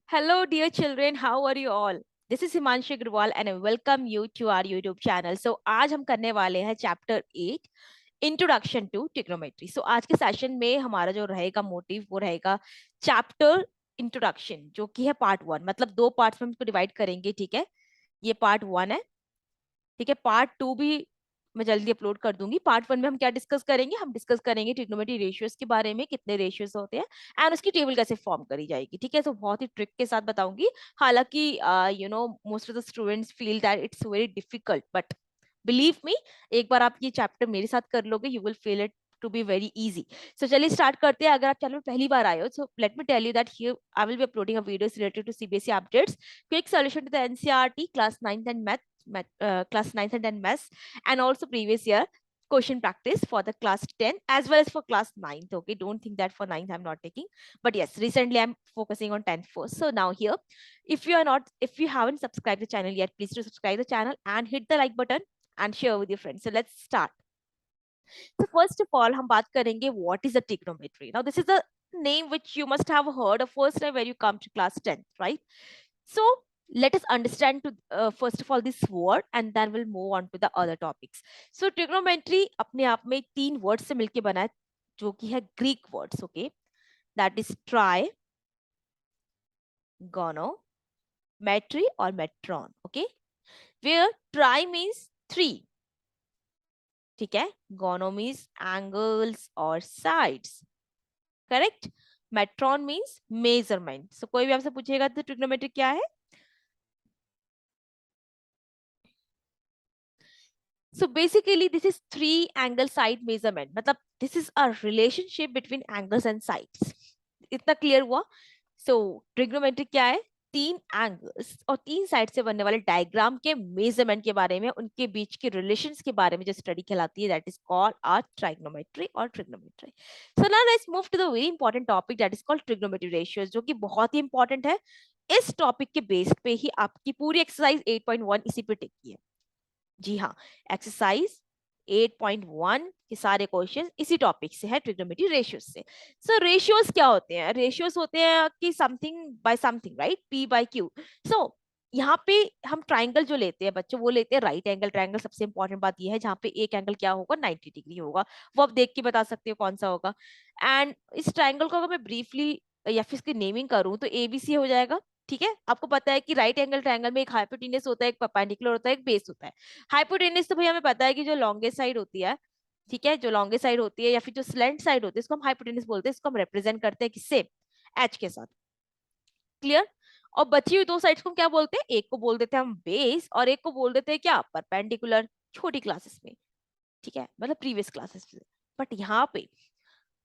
Hello, dear children. How are you all? This is Himanshi Agrawal and I welcome you to our YouTube channel. So आज हम करने वाले हैं chapter 8 introduction to trigonometry. सो आज के session में हमारा जो रहेगा मोटिव वो रहेगा चैप्टर इंट्रोडक्शन, जो कि है पार्ट 1. मतलब दो पार्ट्स में हम इसको डिवाइड करेंगे. ठीक है, ये पार्ट 1 है. ठीक है, पार्ट 2 भी मैं जल्दी अपलोड कर दूंगी. पार्ट 1 में हम क्या डिस्कस करेंगे, हम डिस्कस करेंगे ट्रिग्नोमेट्री रेशियोज के बारे में, कितने रेशियोज होते हैं एंड उसकी टेबल कैसे फॉर्म करी जाएगी. ठीक है, तो बहुत ही ट्रिक के साथ बताऊंगी. हालांकि most of the students feel that it's very difficult, but believe me, एक बार आप ये चैप्टर मेरे साथ कर लोगे, you will feel it to be very easy. So चलिए स्टार्ट करते हैं. अगर आप चैनल में पहली बार आए हो, so let me tell you that here I will be uploading a videos related to CBSE updates, quick solution to the NCERT class 9th and class 9th and 10 maths, and also previous year question practice for the class 10 as well as for class 9th. Okay, don't think that for 9th I'm not taking, but yes, recently I'm focusing on 10th first. So now here, if you haven't subscribed the channel yet, please do subscribe the channel and hit the like button and share with your friends. So let's start. So first of all, हम बात करेंगे what is a trigonometry. Now this is a name which you must have heard of first time when you come to class 10th, right? So let us understand to first of all this word and then we'll move on to the other topics. So trigonometry अपने आप में तीन words से मिलके बना है, जो कि है Greek words. Okay, that is tri, gono, metry or metron. Okay, where tri means three. ठीक है, gono means angles or sides. Correct. Metron means measurement. So कोई भी आपसे पूछेगा तो trigonometry क्या है? So basically this is three angle side measurement. मतलब this is a relationship between angles and sides. इतना क्लियर हुआ? So trigonometry क्या है? तीन एंगल्स और तीन साइड से बनने वाले डायग्राम के मेजरमेंट के बारे में, उनके बीच के रिलेशंस के बारे में जो स्टडी कहलाती है, that is called a trigonometry और trigonometry. So now let's move to the very important topic that is called trigonometry ratios, जो कि बहुत ही इंपॉर्टेंट है. इस टॉपिक के बेस पे ही आपकी पूरी एक्सरसाइज 8.1 इसी पे टिकी है. जी हाँ, एक्सरसाइज 8.1 के सारे क्वेश्चन इसी टॉपिक से है, ट्रिग्नोमेट्री रेशियोज से. सो रेशियोज क्या होते हैं? रेशियोज होते हैं कि something by something, right? P by q. So यहाँ पे हम ट्राइंगल जो लेते हैं बच्चों, वो लेते हैं राइट एंगल ट्राइंगल. सबसे इंपॉर्टेंट बात ये है, जहाँ पे एक एंगल क्या होगा, 90 डिग्री होगा. वो आप देख के बता सकते हो कौन सा होगा. एंड इस ट्राइंगल को अगर मैं ब्रीफली या फिर इसकी नेमिंग करूँ तो एबीसी हो जाएगा. ठीक है, आपको पता है कि राइट एंगल ट्राइंगल में एक हाइपोटेन्यूस होता है, एक परपेंडिकुलर होता है, एक बेस होता है. हाइपोटेन्यूस तो भैया हमें पता है कि जो लॉन्गेस्ट साइड होती है, ठीक है, जो लॉन्गेस्ट साइड होती है या फिर जो स्लेंट साइड होती है, इसको हम हाइपोटेन्यूस बोलते हैं. इसको हम रिप्रेजेंट करते हैं किससे? एच के साथ. क्लियर? और बची हुई दो साइड्स को हम क्या बोलते हैं? एक को बोल देते हैं हम बेस और एक को बोल देते हैं क्या? परपेंडिकुलर. छोटी क्लासेस में, ठीक है, मतलब प्रीवियस क्लासेस में. बट यहाँ पे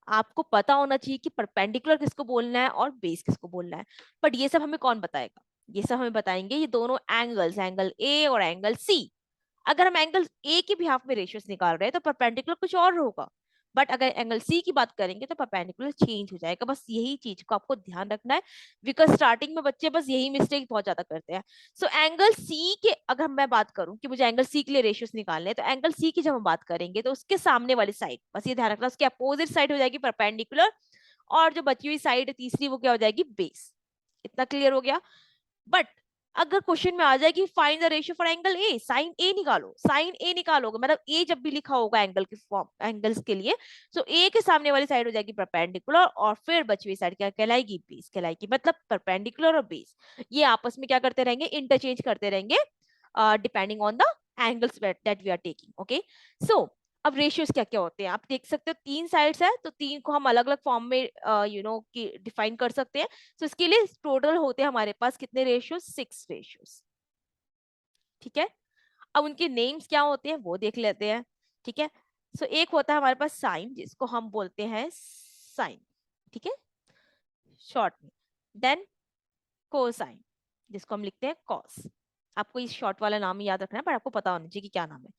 आपको पता होना चाहिए कि परपेंडिकुलर किसको बोलना है और बेस किसको बोलना है. बट ये सब हमें कौन बताएगा? ये सब हमें बताएंगे ये दोनों एंगल्स, एंगल ए और एंगल सी. अगर हम एंगल ए के बिहाफ में रेशियोस निकाल रहे हैं तो परपेंडिकुलर कुछ और होगा, बट अगर एंगल सी की बात करेंगे तो परपेंडिकुलर चेंज हो जाएगा. बस यही चीज को आपको ध्यान रखना है, बिकॉज स्टार्टिंग में बच्चे बस यही मिस्टेक बहुत ज्यादा करते हैं. सो एंगल सी के अगर मैं बात करूं कि मुझे एंगल सी के लिए रेशियोस निकालने हैं, तो एंगल सी की जब हम बात करेंगे तो उसके सामने वाली साइड, बस ये ध्यान रखना, उसके अपोजिट साइड हो जाएगी परपेंडिकुलर, और जो बची हुई साइड तीसरी वो क्या हो जाएगी? बेस. इतना क्लियर हो गया? बट अगर क्वेश्चन में आ जाए कि find the ratio for angle A, sine A निकालो, साइन ए निकालोगे मतलब ए जब भी लिखा होगा एंगल के फॉर्म, एंगल्स के लिए, तो ए के सामने वाली साइड हो जाएगी परपेंडिकुलर और फिर बची हुई साइड क्या कहलाएगी? बेस कहलाएगी. मतलब परपेंडिकुलर और बेस ये आपस में क्या करते रहेंगे? इंटरचेंज करते रहेंगे, depending on the angles that we are taking. Okay, so अब रेशियोज क्या क्या होते हैं आप देख सकते हो. तीन साइड्स है तो तीन को हम अलग अलग फॉर्म में कि डिफाइन कर सकते हैं. तो इसके लिए टोटल होते हैं हमारे पास कितने रेशियोज? 6 रेशियोज. ठीक है, अब उनके नेम्स क्या होते हैं वो देख लेते हैं. ठीक है, सो एक होता है हमारे पास साइन, जिसको हम बोलते हैं साइन. ठीक है, शॉर्ट में. देन कोसाइन, जिसको हम लिखते हैं कॉस. आपको इस शॉर्ट वाला नाम ही याद रखना है, पर आपको पता होना चाहिए कि क्या नाम है.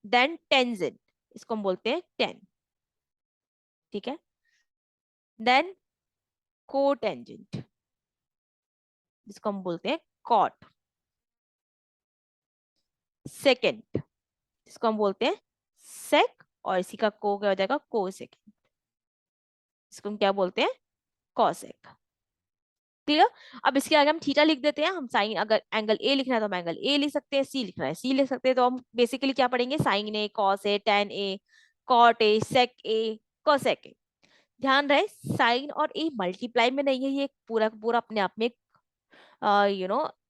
देन टेंजेंट, इसको हम बोलते हैं टेन. ठीक है, देन कोटेंजेंट, जिसको हम बोलते हैं कॉट. सेकेंड, जिसको हम बोलते हैं सेक, और इसी का को क्या हो जाएगा? कोसेक. इसको हम क्या बोलते हैं? कॉसेक. क्लियर। अब इसके आगे हम थीटा लिख देते हैं। हम साइन, अगर एंगल ए लिखना है तो हम एंगल ए लिख सकते हैं, सी लिखना है सी लिख सकते हैं। तो हम बेसिकली क्या पढ़ेंगे, sine A, cos A, tan A, cot A, sec A, cosec A. ध्यान रहे साइन और ए मल्टीप्लाई में नहीं है, ये पूरा पूरा अपने आप में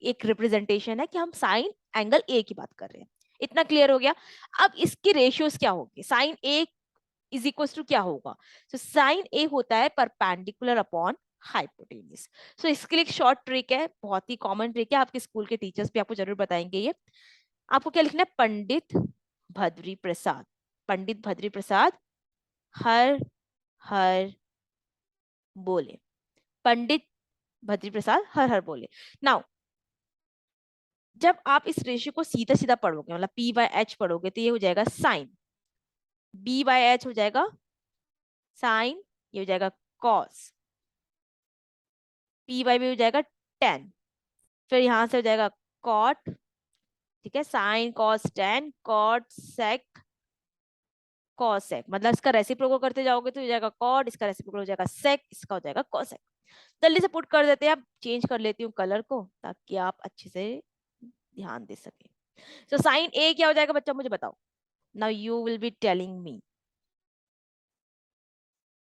एक रिप्रेजेंटेशन है कि हम साइन एंगल ए की बात कर रहे हैं। इतना क्लियर हो गया। अब इसके रेशियोज क्या होंगे, sine A is equal to क्या होगा, तो साइन ए होता है परपेंडिकुलर अपॉन हाइपोटेन्यूज। सो इसके लिए एक शॉर्ट ट्रिक है, बहुत ही कॉमन ट्रिक है, आपके स्कूल के टीचर्स भी आपको जरूर बताएंगे ये। आपको क्या लिखना है, पंडित भद्री प्रसाद, पंडित भद्री प्रसाद हर हर बोले, पंडित भद्री प्रसाद हर हर बोले। नाउ जब आप इस रेशियो को सीधा सीधा पढ़ोगे, मतलब पी बाय एच पढ़ोगे, तो ये हो जाएगा साइन, बी बाय एच हो जाएगा साइन, ये हो जाएगा कॉस, पी बाय बी हो जाएगा टेन, फिर यहां से हो जाएगा कॉट, ठीक है, sine cos tan, cot sec cosec, मतलब इसका रेसिप्रोकल करते जाओगे तो हो जाएगा कॉट, इसका रेसिप्रोकल हो जाएगा सेक, इसका हो जाएगा कॉसेक। जल्दी से पुट कर देते हैं, अब चेंज कर लेती हूँ कलर को ताकि आप अच्छे से ध्यान दे सके। तो साइन ए क्या हो जाएगा बच्चा, मुझे बताओ। Now you will be telling me,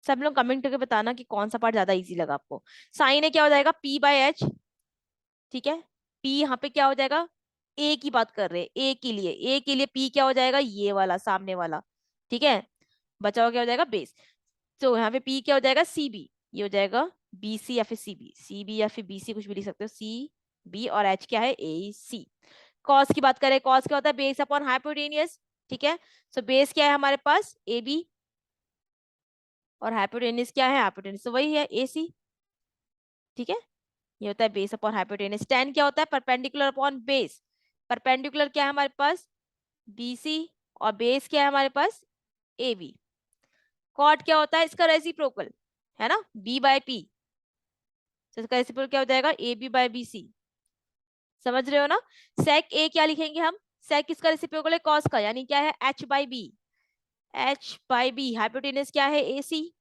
सब लोग कमेंट करके बताना कि कौन सा पार्ट ज्यादा इजी लगा आपको। साइन ए क्या हो जाएगा, पी बाय एच, ठीक है, पी यहाँ पे क्या हो जाएगा, ए की बात कर रहे हैं, ए के लिए, ए के लिए पी क्या हो जाएगा, ये वाला सामने वाला, ठीक है, बचा हुआ क्या हो जाएगा बेस। तो यहाँ पे पी क्या हो जाएगा, सी बी, ये हो जाएगा बी सी या फिर सी बी, सी बी या फिर बी सी कुछ भी लिख सकते हो, सी बी, और एच क्या है, ए सी। कॉस की बात करें, कॉस क्या होता है, बेस अपॉन हाइपोटेनियस, ठीक है। सो बेस क्या है हमारे पास, ए बी, और हाइपोटेनियस क्या है, हाइपोटेनियस तो वही है ए सी, ठीक है। ये होता है बेस अपॉन हाइपोटेनियस। टेन क्या होता है, परपेंडिकुलर अपॉन बेस, परपेंडिकुलर क्या है हमारे पास, बी सी, और बेस क्या है हमारे पास, ए बी। कॉट क्या होता है, इसका रेसिप्रोकल है ना, बी बाय पी, तो इसका रेसिप्रोकल क्या हो जाएगा, A B by B C, समझ रहे हो ना। सेक ए क्या लिखेंगे हम, सेक किसका रेसिप्रोकल है, कॉस का, यानी क्या है H by B, H by B, hypotenuse क्या है ए सी,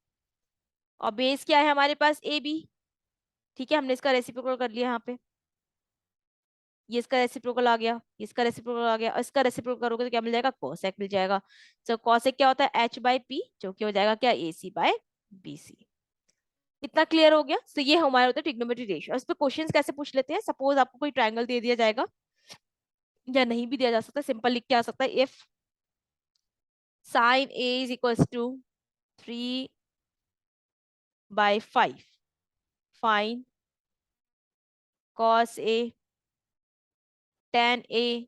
और बेस क्या है हमारे पास ए बी, ठीक है, हमने इसका रेसिप्रोकल कर लिया यहाँ पे, ये इसका रेसिप्रोकल आ गया, इसका रेसिप्रोकल आ गया, और इसका रेसिप्रोकल करोगे तो क्या मिल जाएगा, कोसेक मिल जाएगा। तो कोसेक क्या होता है, एच बाय पी, जो कि हो जाएगा क्या, ए सी बाय बी सी। इतना क्लियर हो गया। तो ये हमारे होता है ट्रिग्नोमेट्री रेशियो। इस पे क्वेश्चंस कैसे पूछ लेते हैं, सपोज आपको कोई ट्रायंगल दे दिया जाएगा, या नहीं भी दिया जा सकता, सिंपल लिख के आ सकता है, if sine A is equals to 3/5, fine cos A, tan A,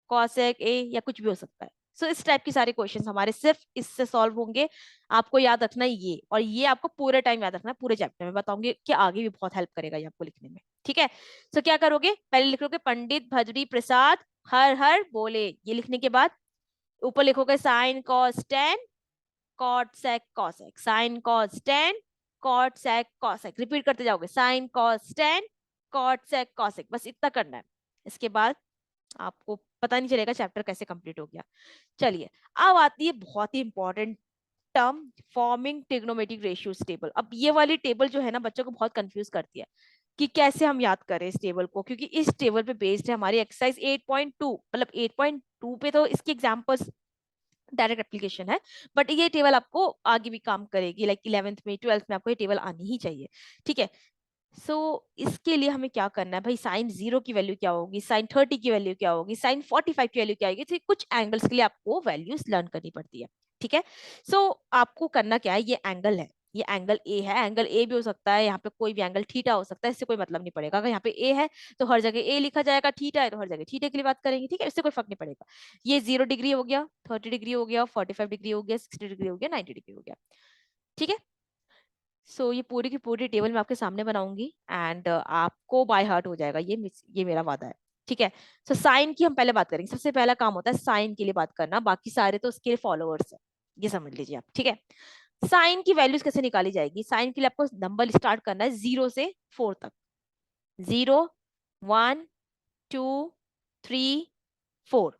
cosec A, या कुछ भी हो सकता है। सो इस टाइप के सारे क्वेश्चंस हमारे सिर्फ इससे सॉल्व होंगे। आपको याद रखना है ये, और ये आपको पूरे टाइम याद रखना है, पूरे चैप्टर में बताऊंगी कि आगे भी बहुत हेल्प करेगा ये आपको लिखने में, ठीक है। सो क्या करोगे, पहले लिख लोगे पंडित भजरी प्रसाद हर हर बोले, ये लिखने के बाद ऊपर लिखोगे sine cos tan cot sec cosec, sine cos tan cot sec cosec, repeat करते जाओगे, sine cos tan cot sec cosec, बस इतना करना है। इसके बाद आपको पता नहीं चलेगा चैप्टर कैसे कंप्लीट हो गया। चलिए, अब आती है बहुत ही important term, forming trigonometric ratios table. अब ये वाली टेबल जो है ना, बच्चों को बहुत कंफ्यूज करती है कि कैसे हम याद करें इस टेबल को, क्योंकि इस टेबल पे बेस्ड है हमारी एक्सरसाइज 8.2, मतलब 8.2 पे तो इसकी एग्जांपल्स डायरेक्ट एप्लीकेशन है, बट ये टेबल आपको आगे भी काम करेगी, लाइक 11th में 12th में आपको ये टेबल आनी ही चाहिए, ठीक है। सो इसके लिए हमें क्या करना है भाई, साइन 0 की वैल्यू क्या होगी, साइन 30 की वैल्यू क्या होगी, साइन 45 की वैल्यू क्या होगी, तो कुछ एंगल्स के लिए आपको वैल्यूज लर्न करनी पड़ती है, ठीक है। सो आपको करना क्या है, ये एंगल है, ये एंगल ए है, एंगल ए भी हो सकता है, यहाँ पे कोई भी एंगल थीटा हो सकता है, इससे कोई मतलब नहीं पड़ेगा। अगर यहाँ पे ए है तो हर जगह ए लिखा जाएगा, थीटा है तो हर जगह थीटा के लिए बात करेंगे, ठीक है, इससे कोई फर्क नहीं पड़ेगा। ये 0 डिग्री हो गया, 30 डिग्री हो गया, 45 डिग्री हो गया, 60 डिग्री हो गया, 90 डिग्री हो गया, ठीक है। सो ये पूरी की पूरी टेबल मैं आपके सामने बनाऊंगी, एंड आपको बाय हार्ट हो जाएगा, ये मेरा वादा है, ठीक है। सो साइन की हम पहले बात करेंगे, सबसे पहला काम होता है साइन के लिए बात करना, बाकी सारे तो उसके फॉलोअर्स है, ये समझ लीजिए आप, ठीक है। साइन की वैल्यूज कैसे निकाली जाएगी, साइन के लिए आपको नंबर स्टार्ट करना है 0 से 4 तक, 0 1 2 3 4,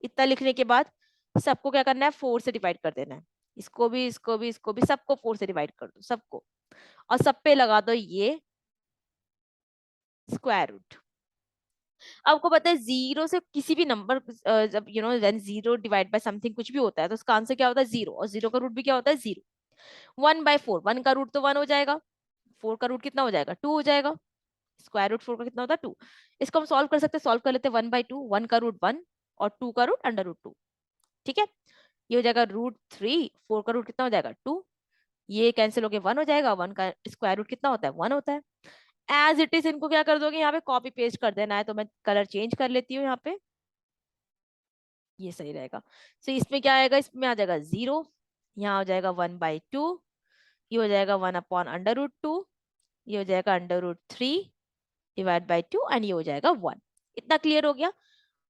इतना लिखने के बाद सबको क्या करना है, 4 से डिवाइड कर देना है, इसको भी, इसको भी, इसको भी, सबको 4 से डिवाइड कर दो, सबको। और सब पे लगा दो ये स्क्वायर रूट। आपको पता है जीरो से किसी भी नंबर, जब when zero divide by something कुछ भी होता है तो उसका आंसर क्या होता है, जीरो, और जीरो का रूट भी क्या होता है, जीरो। 1/4, वन का रूट तो वन हो जाएगा, फोर का रूट कितना हो जाएगा, टू हो जाएगा, स्क्वायर रूट फोर का कितना होता है, टू। इसको हम सॉल्व कर सकते हैं, सॉल्व कर लेते हैं, 1/2, वन का रूट वन और टू का रूट अंडर रूट टू। ठीक है, ये हो जाएगा रूट 3, फोर का रूट कितना हो जाएगा, टू, ये कैंसिल होके वन हो जाएगा, वन का स्क्वायर रूट कितना होता है, वन होता है। एज इट इज इनको क्या कर दोगे, यहाँ पे कॉपी पेस्ट कर देना है, तो मैं कलर चेंज कर लेती हूँ यहाँ पे, ये सही रहेगा। सो इसमें क्या आएगा, इसमें आ जाएगा जीरो, यहाँ हो जाएगा 1/2, ये हो जाएगा 1/√2, ये हो जाएगा under root 3 divide by two, and ये हो जाएगा 1। इतना क्लियर हो गया।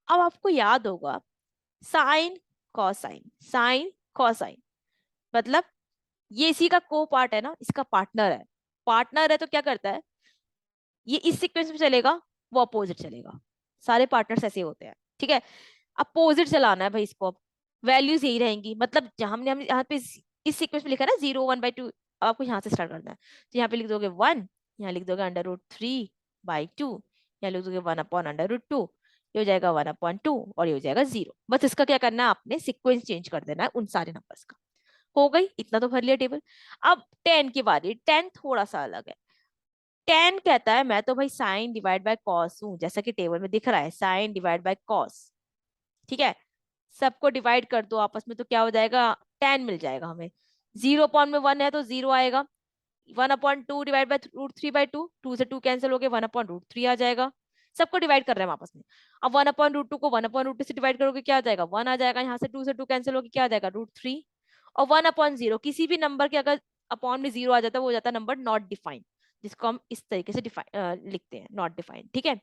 अब आपको याद होगा साइन कॉसाइन, साइन कॉसाइन मतलब ये इसी का को पार्ट है ना, इसका पार्टनर है। पार्टनर है तो क्या करता है, ये इस सीक्वेंस में चलेगा, वो अपोजिट चलेगा। सारे पार्टनर्स ऐसे होते हैं, ठीक है। अपोजिट चलाना है भाई इसको, वैल्यूज यही रहेंगी, मतलब जहां हमने हम यहाँ पे इस सीक्वेंस में लिखा है ना 0 1/2, आपको यहाँ से स्टार्ट करना है। तो यहाँ पे लिख दोगे 1, यहाँ लिख दोगे अंडर रूट 3/2, यहाँ लिख दोगे 1/√2, ये हो जाएगा 1/2 और ये हो जाएगा 0। बस इसका क्या करना है, आपने सीक्वेंस चेंज कर देना है उन सारे नंबर्स का। हो गई, इतना तो भर लिया टेबल। अब 10 की बारी, 10 थोड़ा सा अलग है। 10 कहता है मैं तो भाई साइन डिवाइड बाय कॉस हूं, जैसा कि टेबल में दिख रहा है, साइन डिवाइड बाय कॉस। ठीक है, सबको डिवाइड कर दो आपस में तो क्या हो जाएगा, 10 मिल जाएगा हमें। 0 अपॉन में 1 है तो 0 आएगा। 1/2 डिवाइड बाय रूट 3/2, टू से टू कैंसिल हो गए, 1/√3 आ जाएगा। सबको डिवाइड कर रहे हैं हम आपस में। अब 1/√2 को 1/√2 से डिवाइड करोगे क्या आ जाएगा, 1 आ जाएगा, यहाँ से टू से टू कैंसिल होकर क्या आ जाएगा, √3। और 1/0, किसी भी नंबर के अगर अपॉन में जीरो आ जाता है वो हो जाता है नंबर नॉट डिफाइंड, जिसको हम इस तरीके से डिफाइन लिखते हैं, नॉट डिफाइंड। ठीक है,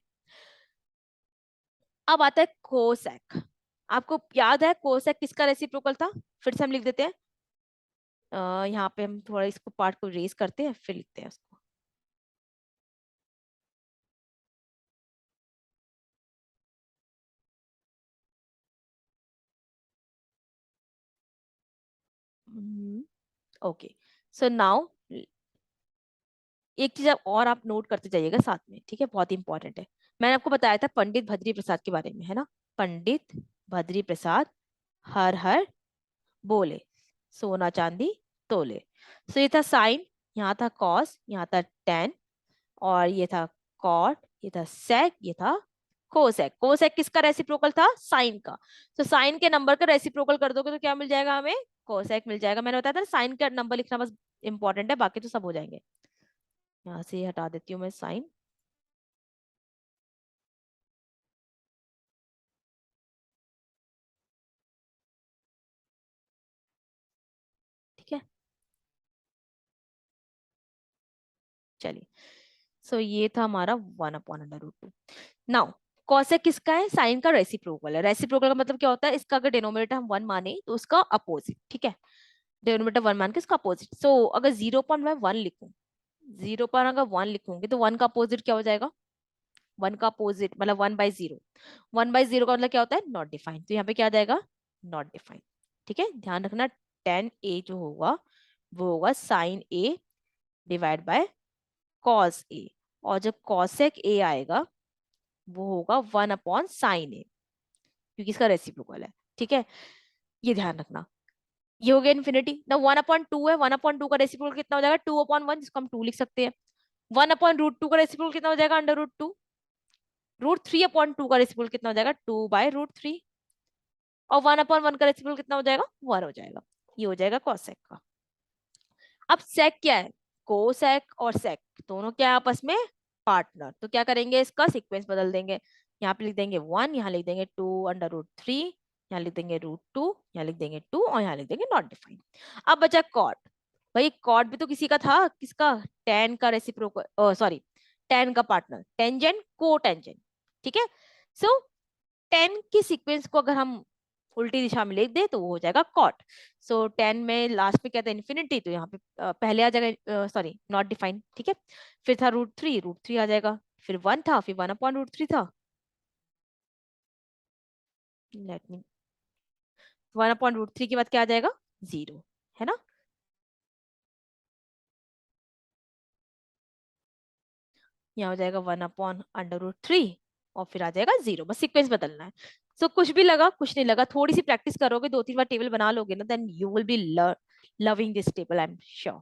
अब आता है कोसेक। आपको याद है कोसेक किसका रेसिप्रोकल था, फिर से हम लिख देते हैं। यहाँ पे हम थोड़ा इसको पार्ट को रेस करते हैं फिर लिखते हैं उसको। ओके, सो नाउ एक चीज और आप नोट करते जाइएगा साथ में, ठीक है, बहुत इंपॉर्टेंट है। मैंने आपको बताया था पंडित भद्री प्रसाद के बारे में, है ना। पंडित भद्री प्रसाद हर हर बोले, सोना चांदी तोले। सो ये था साइन, यहाँ था कॉस, यहाँ था टेन, और ये था कॉट, ये था सेक, ये था कोसेक। कोसेक किसका रेसिप्रोकल था, साइन का। तो साइन के नंबर का रेसिप्रोकल कर दोगे तो क्या मिल जाएगा हमें, कोसेक मिल जाएगा। मैंने बताया था साइन का नंबर लिखना बस इंपॉर्टेंट है, बाकी तो सब हो जाएंगे। यहाँ से ये हटा देती हूँ मैं साइन। ठीक है, चलिए। सो ये था हमारा 1/√2। नाउ कॉसेक किसका है, साइन का रेसिप्रोकल है। रेसिप्रोकल का मतलब क्या होता है, इसका अगर डिनोमिनेटर हम वन माने तो उसका अपोजिट। ठीक है, डिनोमिनेटर वन मान के इसका अपोजिट। सो अगर 0 पर मैं 1 लिखूं, 0 पर अगर 1 लिखूंगी तो 1 का अपोजिट क्या हो जाएगा, 1 का अपोजिट मतलब 1/0। 1/0 का मतलब क्या होता है, नॉट डिफाइंड, तो यहाँ पे क्या आ जाएगा, नॉट डिफाइंड। ठीक है, ध्यान रखना, 10a जो होगा वो होगा sine A divide by cos A, और जब कॉसेक ए आएगा वो होगा 1/sin ए, क्योंकि इसका रेसिप्रोकल है। ठीक है, ये ध्यान रखना। ये हो गया इन्फिनिटी ना, 1/2 है, 1/2 का रेसिप्रोकल कितना हो जाएगा, 2/1, जिसको हम 2 लिख सकते हैं। 1/√2 का रेसिप्रोकल कितना हो जाएगा, अंडर रूट 2। √3/2 का रेसिप्रोकल कितना हो जाएगा, 2/√3। और 1/1 का रेसिप्रोकल कितना हो जाएगा, 1 हो जाएगा। ये हो जाएगा कॉसेक का। अब सेक क्या है, कोसेक और सेक दोनों क्या है आपस में, पार्टनर। तो क्या करेंगे, इसका सीक्वेंस बदल देंगे। यहाँ पे लिख देंगे 1, यहाँ लिख देंगे 2/√3, यहाँ लिख देंगे √2, यहाँ लिख देंगे 2, और यहाँ लिख देंगे नॉट डिफाइंड। अब बचा कॉट। भाई कॉट भी तो किसी का था, किसका, टेन का रेसिप्रोकल, सॉरी, टेन का पार्टनर, टेंजेंट को टेंजेंट। ठीक है, सो 10 की सीक्वेंस को अगर हम उल्टी दिशा में लिख दे तो वो हो जाएगा कॉट। सो 10 में लास्ट में क्या था, इन्फिनिटी, तो यहाँ पे पहले आ जाएगा, सॉरी, नॉट डिफाइंड। ठीक है, फिर था √3, √3 आ जाएगा, फिर 1 था, फिर 1/√3 था। लेट मी, 1/√3 के बाद क्या आ जाएगा, जीरो, है ना। यहाँ हो जाएगा 1/√3 और फिर आ जाएगा 0, बस सीक्वेंस बदलना है। सो कुछ भी लगा कुछ नहीं लगा, थोड़ी सी प्रैक्टिस करोगे, 2-3 बार टेबल बना लोगे ना, then you will be loving this table, I am sure.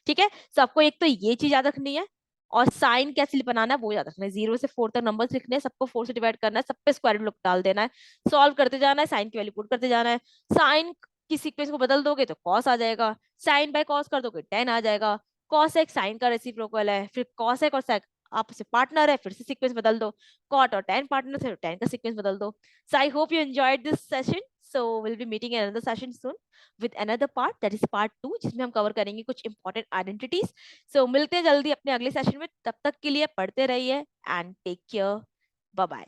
ठीक है, सबको एक तो ये चीज याद रखनी है, और साइन कैसे बनाना है वो याद रखना है। 0 से 4 तक नंबर्स लिखने हैं, सबको 4 से डिवाइड करना है, सब पे स्क्वायर रूट डाल देना है, सॉल्व करते जाना है, साइन की वैल्यू पुट करते जाना है। साइन की सीक्वेंस को बदल दोगे तो कॉस आ जाएगा, साइन बाय कॉस कर दोगे 10 आ जाएगा। कॉस एक साइन का रेसिप्रोकल है, फिर कॉस एक और sec आपस में पार्टनर है, फिर से सीक्वेंस बदल दो। कॉट और tan पार्टनर है, tan का सीक्वेंस बदल दो। So I hope you enjoyed this session. So will be meeting in another session soon with another part, that is part 2, जिसमें हम कवर करेंगे कुछ इंपॉर्टेंट आइडेंटिटीज। सो मिलते हैं जल्दी अपने अगले सेशन में, तब तक के लिए पढ़ते रहिए and take care, bye bye.